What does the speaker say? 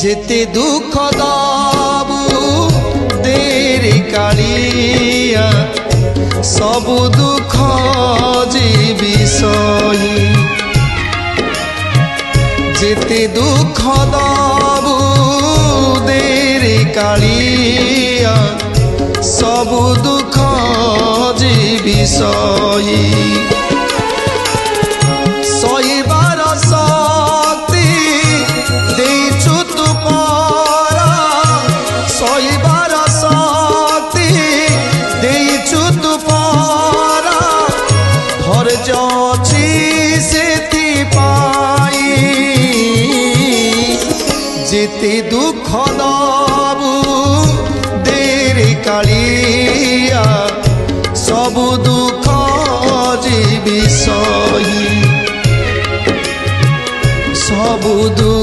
যেতে দুঃখ দাবু তেরে কালিয়া সবু দুঃখ যে বিষয়ী যেতে দুঃখ দাবু তেরে কালিয়া সবু দুঃখ যে বিষয়ী সইবার শক্তি দেইছু তু পরা সইবার শক্তি দেইছু তু পরা ধৈর্য ଅଛି ସେଥିପାଇଁ যেতে দুঃখ দবু দেরে কালিয়া সবু দুঃখ যে বিষয়ী সবু দুঃখ